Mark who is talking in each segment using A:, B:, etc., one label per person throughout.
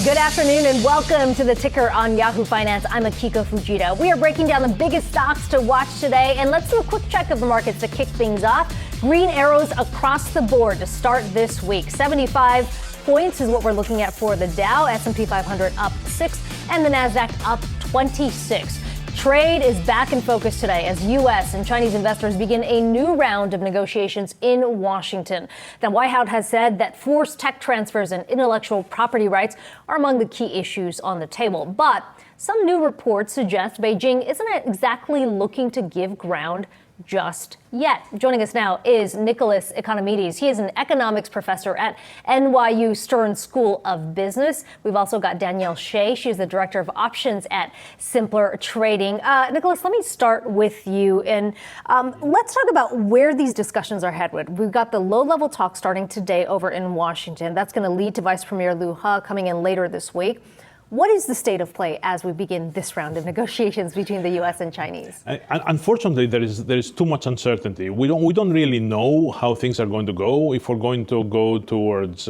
A: Good afternoon and welcome to the ticker on Yahoo Finance. I'm Akiko Fujita. We are breaking down the biggest stocks to watch today, and let's do a quick check of the markets to kick things off. Green arrows across the board to start this week. 75 points is what we're looking at for the Dow, S&P 500 up 6, and the Nasdaq up 26. Trade is back in focus today as U.S. and Chinese investors begin a new round of negotiations in Washington. The White House has said that forced tech transfers and intellectual property rights are among the key issues on the table. But some new reports suggest Beijing isn't exactly looking to give ground just yet. Joining us now is Nicholas Economides. He is an economics professor at NYU Stern School of Business. We've also got Danielle Shay. She's the director of options at Simpler Trading. Nicholas, let me start with you. And let's talk about where these discussions are headed. We've got the low-level talk starting today over in Washington. That's going to lead to Vice Premier Liu He coming in later this week. What is the state of play as we begin this round of negotiations between the U.S. and Chinese?
B: Unfortunately, there is too much uncertainty. We don't really know how things are going to go. If we're going to go towards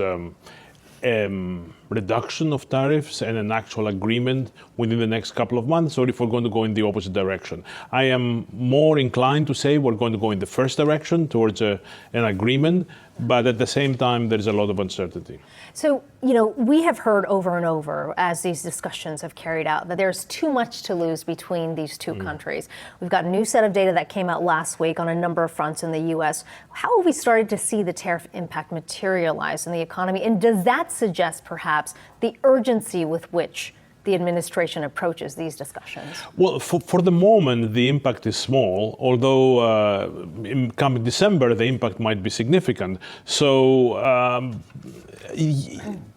B: reduction of tariffs and an actual agreement within the next couple of months, or if we're going to go in the opposite direction. I am more inclined to say we're going to go in the first direction towards an agreement, but at the same time, there is a lot of uncertainty.
A: So, we have heard over and over as these discussions have carried out that there's too much to lose between these two countries. We've got a new set of data that came out last week on a number of fronts in the U.S. How have we started to see the tariff impact materialize in the economy? And does that suggest perhaps the urgency with which the administration approaches these discussions? Well,
B: for the moment, the impact is small, although coming December, the impact might be significant. So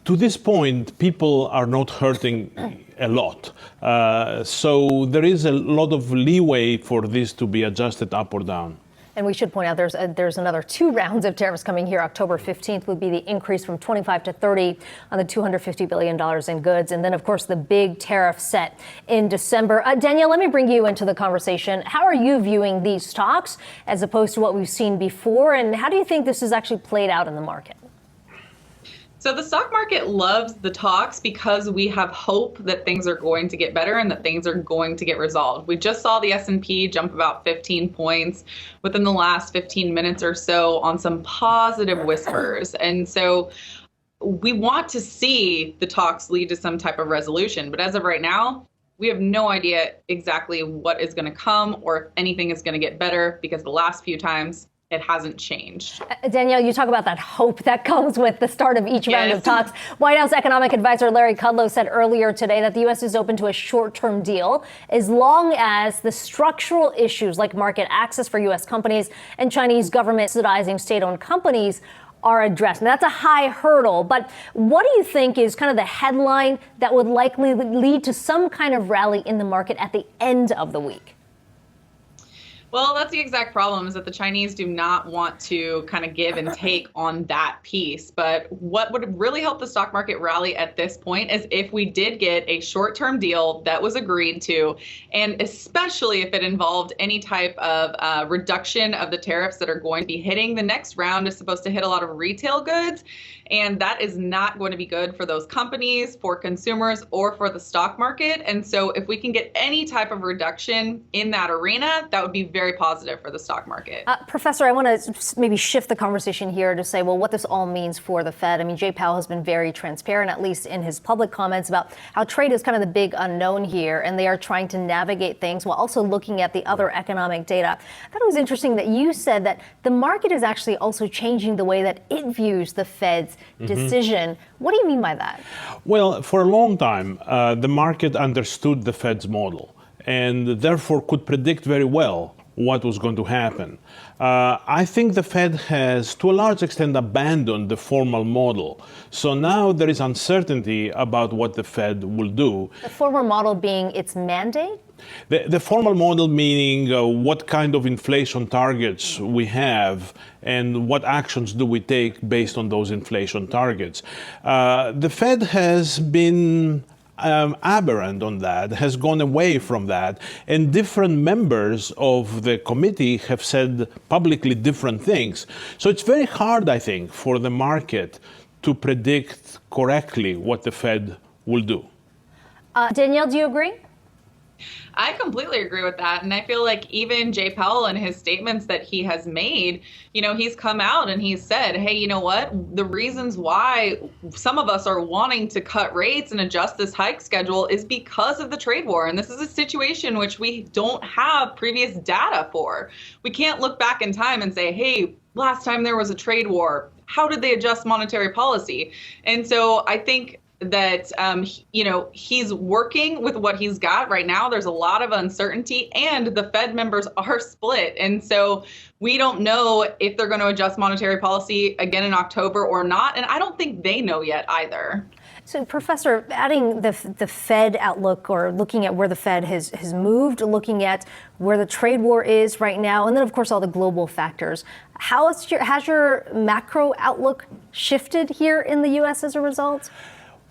B: to this point, people are not hurting a lot. So there is a lot of leeway for this to be adjusted up or down.
A: And we should point out there's another 2 rounds of tariffs coming here. October 15th would be the increase from 25 to 30 on the $250 billion in goods. And then, of course, the big tariff set in December. Danielle, let me bring you into the conversation. How are you viewing these talks as opposed to what we've seen before? And how do you think this has actually played out in the market?
C: So the stock market loves the talks because we have hope that things are going to get better and that things are going to get resolved. We just saw the S&P jump about 15 points within the last 15 minutes or so on some positive whispers. And so we want to see the talks lead to some type of resolution. But as of right now, we have no idea exactly what is going to come or if anything is going to get better, because the last few times it hasn't changed.
A: Danielle, you talk about that hope that comes with the start of each round of talks. White House economic advisor Larry Kudlow said earlier today that the U.S. is open to a short-term deal as long as the structural issues like market access for U.S. companies and Chinese government subsidizing state-owned companies are addressed. And that's a high hurdle. But what do you think is kind of the headline that would likely lead to some kind of rally in the market at the end of the week?
C: Well, that's the exact problem, is that the Chinese do not want to kind of give and take on that piece. But what would really help the stock market rally at this point is if we did get a short-term deal that was agreed to, and especially if it involved any type of reduction of the tariffs that are going to be hitting. The next round is supposed to hit a lot of retail goods, and that is not going to be good for those companies, for consumers, or for the stock market. And so if we can get any type of reduction in that arena, that would be very positive for the stock market.
A: Professor, I want to maybe shift the conversation here to say, well, what this all means for the Fed. I mean, Jay Powell has been very transparent, at least in his public comments, about how trade is kind of the big unknown here, and they are trying to navigate things while also looking at the other economic data. I thought it was interesting that you said that the market is actually also changing the way that it views the Fed's decision. What do you mean by that?
B: Well, for a long time, the market understood the Fed's model and therefore could predict very well what was going to happen. I think the Fed has, to a large extent, abandoned the formal model. So now there is uncertainty about what the Fed will do.
A: The formal model being its mandate?
B: The formal model meaning what kind of inflation targets we have and what actions do we take based on those inflation targets. The Fed has been aberrant on that, has gone away from that, and different members of the committee have said publicly different things. So it's very hard, I think, for the market to predict correctly what the Fed will do.
A: Danielle, do you agree?
C: I completely agree with that. And I feel like even Jay Powell and his statements that he has made, he's come out and he's said, hey, you know what? The reasons why some of us are wanting to cut rates and adjust this hike schedule is because of the trade war. And this is a situation which we don't have previous data for. We can't look back in time and say, hey, last time there was a trade war, how did they adjust monetary policy? And so I think that, he's working with what he's got right now. There's a lot of uncertainty and the Fed members are split. And so we don't know if they're going to adjust monetary policy again in October or not. And I don't think they know yet either.
A: So, Professor, adding the Fed outlook or looking at where the Fed has moved, looking at where the trade war is right now, and then, of course, all the global factors, has your macro outlook shifted here in the U.S. as a result?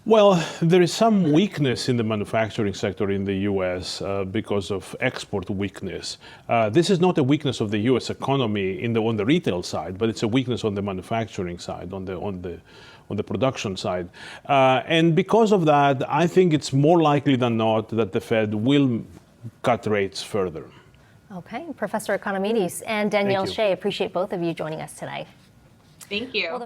B: Well, there is some weakness in the manufacturing sector in the U.S. Because of export weakness. This is not a weakness of the U.S. economy on the retail side, but it's a weakness on the manufacturing side, on the production side. And because of that, I think it's more likely than not that the Fed will cut rates further.
A: Okay, Professor Economides and Danielle Shay, appreciate both of you joining us today.
C: Thank you.